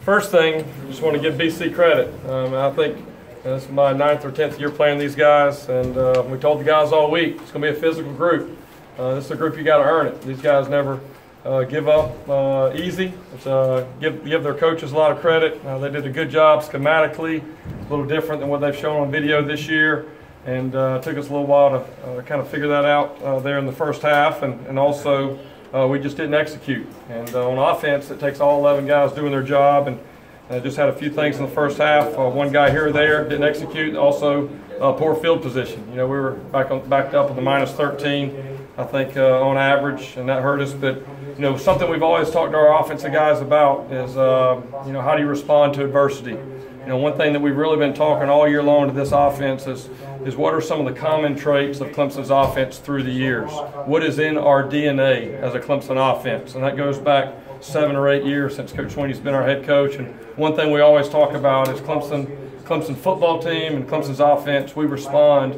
First thing, just want to give BC credit. I think this is my 9th or 10th year playing these guys, and we told the guys all week it's going to be a physical group. This is a group you got to earn it. These guys never give up easy. Give their coaches a lot of credit. They did a good job schematically, a little different than what they've shown on video this year, and it took us a little while to kind of figure that out there in the first half, and also we just didn't execute. And on offense, it takes all 11 guys doing their job, and just had a few things in the first half. One guy here or there didn't execute. Also, poor field position. You know, we were backed up with the -13, I think, on average, and that hurt us. But you know, something we've always talked to our offensive guys about is, you know, how do you respond to adversity? You know, one thing that we've really been talking all year long to this offense is what are some of the common traits of Clemson's offense through the years? What is in our DNA as a Clemson offense? And that goes back 7 or 8 years since Coach Sweeney's been our head coach. And one thing we always talk about is Clemson football team and Clemson's offense, we respond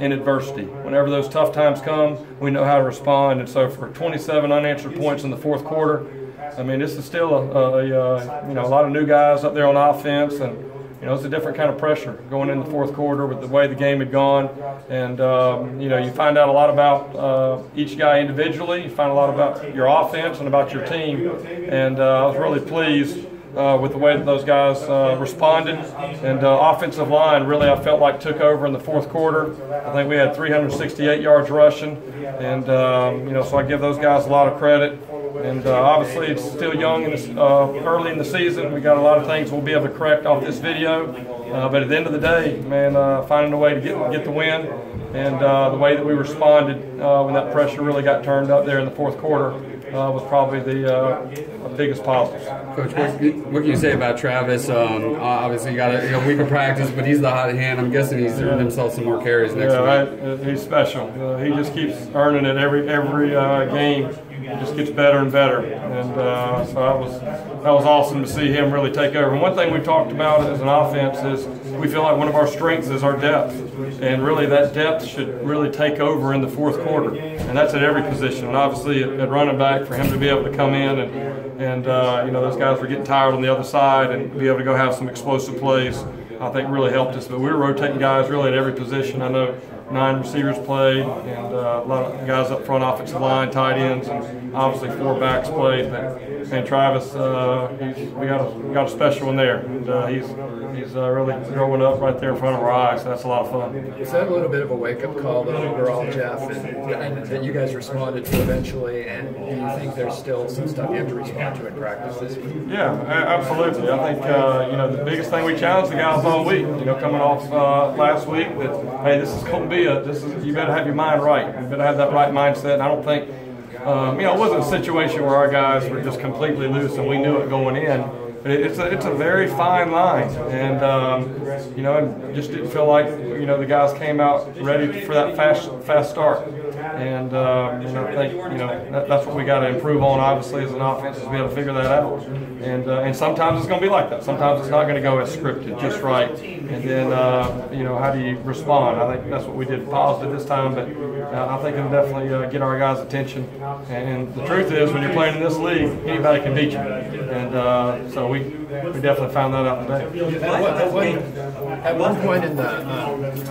in adversity. Whenever those tough times come, we know how to respond. And so for 27 unanswered points in the fourth quarter, I mean, this is still you know, a lot of new guys up there on offense, and you know, it's a different kind of pressure going in the fourth quarter with the way the game had gone. And you know, you find out a lot about each guy individually. You find a lot about your offense and about your team. And I was really pleased with the way that those guys responded. And offensive line, really, I felt like took over in the fourth quarter. I think we had 368 yards rushing, and you know, so I give those guys a lot of credit. And obviously, it's still young and early in the season. We got a lot of things we'll be able to correct off this video. But at the end of the day, man, finding a way to get the win, and the way that we responded when that pressure really got turned up there in the fourth quarter was probably the biggest positive. Coach, what can you say about Travis? Obviously, you got a week of practice, but he's the hot hand. I'm guessing he's earned himself some more carries next week. Right. He's special. He just keeps earning it every game. It just gets better and better, and so that was awesome to see him really take over. And one thing we talked about as an offense is we feel like one of our strengths is our depth, and really that depth should really take over in the fourth quarter, and that's at every position. And obviously at running back, for him to be able to come in and you know, those guys were getting tired on the other side, and be able to go have some explosive plays, I think really helped us. But we were rotating guys really at every position. I know 9 receivers played, and a lot of guys up front, offensive line, tight ends, and obviously 4 backs played. And Travis, we got a special one there, and he's really growing up right there in front of our eyes. So that's a lot of fun. Is that a little bit of a wake-up call, though, overall, Jeff, and that you guys responded to eventually? And do you think there's still some stuff you have to respond to in practice this week? Yeah, absolutely. I think you know, the biggest thing we challenged the guys all week. You know, coming off last week, that hey, this is going to be you better have your mind right. You better have that right mindset. And I don't think, you know, it wasn't a situation where our guys were just completely loose and we knew it going in. But it's a very fine line, and you know, it just didn't feel like, you know, the guys came out ready for that fast start. And you know, I think, you know, that's what we got to improve on, obviously, as an offense, is to be able to figure that out. And sometimes it's going to be like that. Sometimes it's not going to go as scripted, just right. And then you know, how do you respond? I think that's what we did positive this time, but I think it'll definitely get our guys' attention. And the truth is, when you're playing in this league, anybody can beat you. And so we definitely found that out today. At one point in the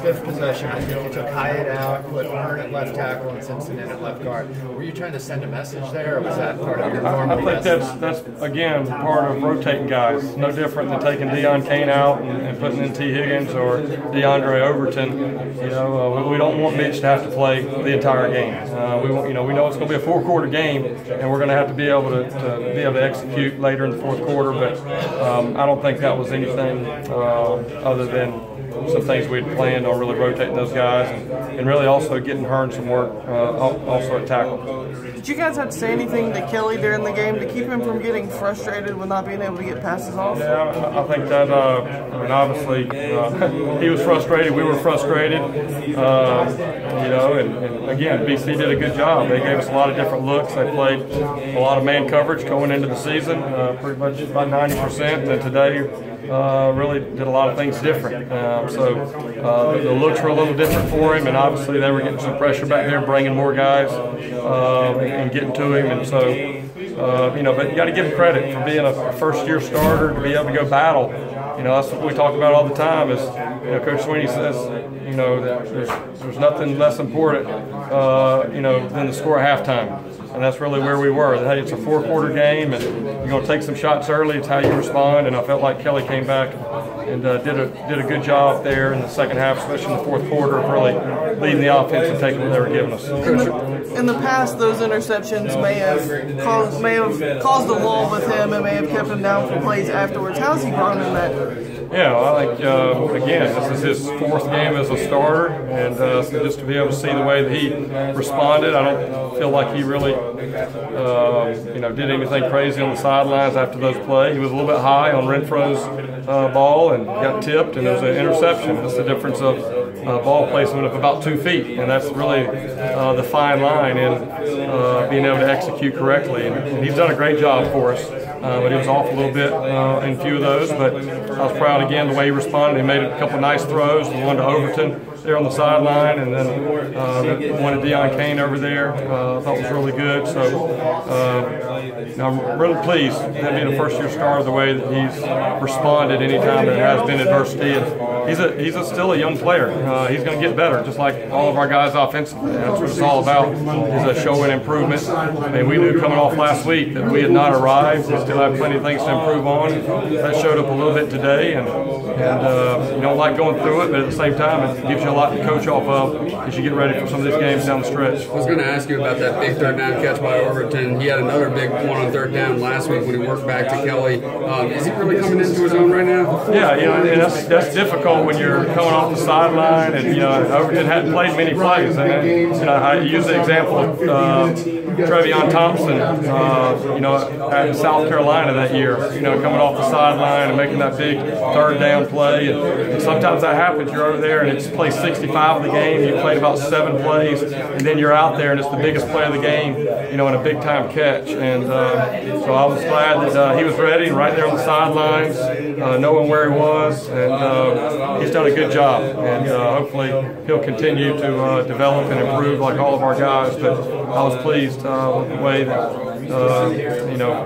5th possession, I think you took Hyatt out, put Hearn at left tackle, and Simpson in at left guard. Were you trying to send a message there, or was that part of your normal message? I think that's again part of rotating guys. No different than taking Deon Cain out and putting in T. Higgins or DeAndre Overton. You know, we don't want Mitch to have to play the entire game. We want, you know, we know it's going to be a 4-quarter game, and we're going to have to be able to execute later in the fourth quarter. But I don't think that was anything other than some things we'd planned on really rotating those guys, and really also getting Hearn some work also at tackle. Did you guys have to say anything to Kelly during the game to keep him from getting frustrated with not being able to get passes off? Yeah, I think that, I mean, obviously, he was frustrated, we were frustrated, you know, and again, BC did a good job. They gave us a lot of different looks. They played a lot of man coverage going into the season, pretty much about 90%, and then today really did a lot of things different. So the looks were a little different for him, and obviously they were getting some pressure back there, bringing more guys and getting to him. And so But you got to give him credit for being a first-year starter, to be able to go battle. That's what we talk about all the time. Is Coach Sweeney says, that there's nothing less important, than the score at halftime. And that's really where we were. Hey, it's a 4-quarter game, and you're going to take some shots early. It's how you respond. And I felt like Kelly came back and did a good job there in the second half, especially in the fourth quarter, of really leading the offense and taking what they were giving us. In the past, those interceptions may have caused a lull with him and may have kept him down for plays afterwards. How's he grown in that? Yeah, well, I think, again, this is his 4th game as a starter, and so just to be able to see the way that he responded, I don't feel like he really, did anything crazy on the sidelines after those plays. He was a little bit high on Renfro's ball and got tipped, and there was an interception. That's the difference of ball placement of about 2 feet, and that's really the fine line in being able to execute correctly. And he's done a great job for us. But he was off a little bit in a few of those. But I was proud again the way he responded. He made a couple nice throws. The one to Overton there on the sideline, and then the one to Deion Kane over there. I thought was really good. So I'm really pleased him being a first-year starter, the way that he's responded anytime there has been adversity. And he's still a young player. He's going to get better, just like all of our guys offensively. That's what it's all about, is showing improvement. I mean, we knew coming off last week that we had not arrived. We still have plenty of things to improve on. That showed up a little bit today, and you don't like going through it, but at the same time, it gives you a lot to coach off of as you get ready for some of these games down the stretch. I was going to ask you about that big 3rd down catch by Overton. He had another big one on 3rd down last week when he worked back to Kelly. Is he really coming into his own right now? Yeah, and that's difficult when you're coming off the sideline, and Overton hadn't played many plays. And I use the example of Trevion Thompson, at South Carolina that year, coming off the sideline and making that big 3rd down play. And sometimes that happens. You're over there and it's play 65 of the game. You played about 7 plays, and then you're out there and it's the biggest play of the game, in a big time catch. And so I was glad that he was ready, right there on the sidelines, knowing where he was, and he's done a good job. And hopefully he'll continue to develop and improve like all of our guys. But I was pleased with the way that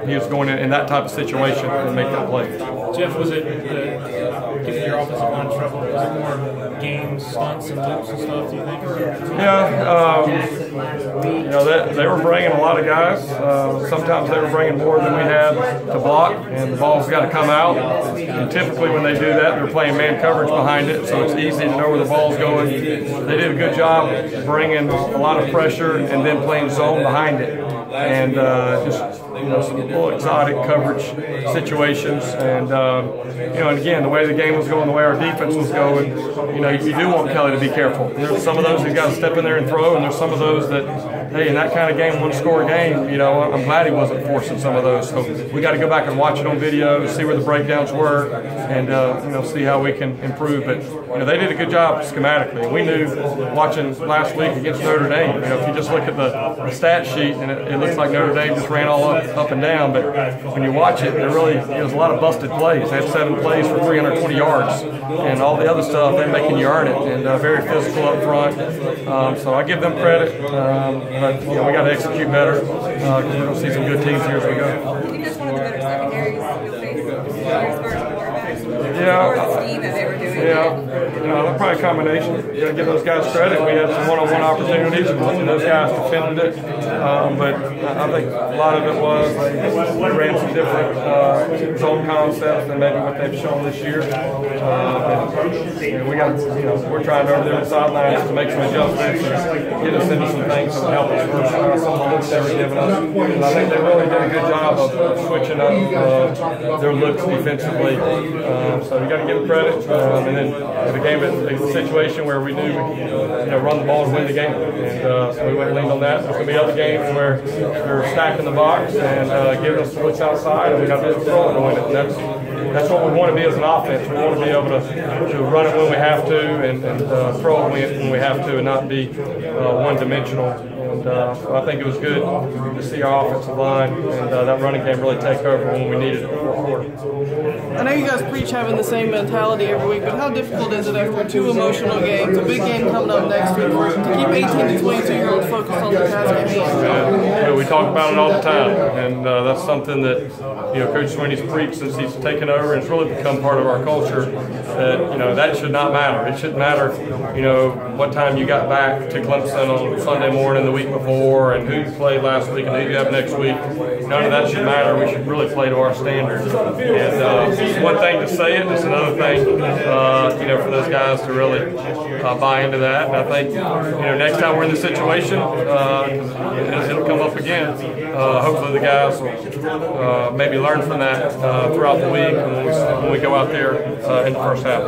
he was going in that type of situation and make that play. Jeff, was it giving your offensive line trouble? Was it more games, stunts, and loops and stuff, do you think? Yeah, they were bringing a lot of guys. Sometimes they were bringing more than we had to block, and the ball's got to come out. And typically when they do that, they're playing man coverage behind it, so it's easy to know where the ball's going. They did a good job bringing a lot of pressure and then playing zone behind it. And just some little exotic coverage situations, and and again, the way the game was going, the way our defense was going, you do want Kelly to be careful. There's some of those who's got to step in there and throw, and there's some of those that, hey, in that kind of game, 1-score game, I'm glad he wasn't forcing some of those. So we got to go back and watch it on video, see where the breakdowns were, and see how we can improve. But they did a good job schematically. We knew watching last week against Notre Dame. If you just look at the stat sheet, and it looks like Notre Dame just ran all up and down, but when you watch it, there was a lot of busted plays. They had 7 plays for 320 yards, and all the other stuff, they're making you earn it, and very physical up front. So I give them credit, but we got to execute better because we're going to see some good teams here as we go. Do you think that's one of the better secondaries you'll face as far as quarterbacks? Yeah. Or the scheme that they were doing? Yeah, probably a combination. You got to give those guys credit. We had some one-on-one opportunities, and those guys defended it. But I think a lot of it was we ran some different zone concepts than maybe what they've shown this year. We got, we're trying over there on the sidelines to make some adjustments and get us into some things that help us for some of the looks they were giving us. And I think they really did a good job of switching up their looks defensively. So you got to give them credit. And then the game, a situation where we knew we could run the ball to win the game, and so we went and leaned on that. There's going to be other games where they're stacking the box and giving us the looks outside, and we got to throw it on it. And that's what we want to be as an offense. We want to be able to run it when we have to and throw it when we have to, and not be one-dimensional. And so I think it was good to see our offensive line and that running game really take over when we needed it in the fourth quarter. I know you guys preach having the same mentality every week, but how difficult is it after 2 emotional games, a big game coming up next week, to keep 18 to 22-year-olds focused on the task at hand? Yeah, we talk about it all the time, and that's something that Coach Swinney's preached since he's taken over, and it's really become part of our culture. That that should not matter. It shouldn't matter, what time you got back to Clemson on Sunday morning the week before, and who you played last week and who you have next week. None of that should matter. We should really play to our standards. And it's one thing to say it; it's another thing, for those guys to really buy into that. And I think, next time we're in this situation, it'll come up again. Hopefully, the guys will maybe learn from that throughout the week when we go out there in the first half.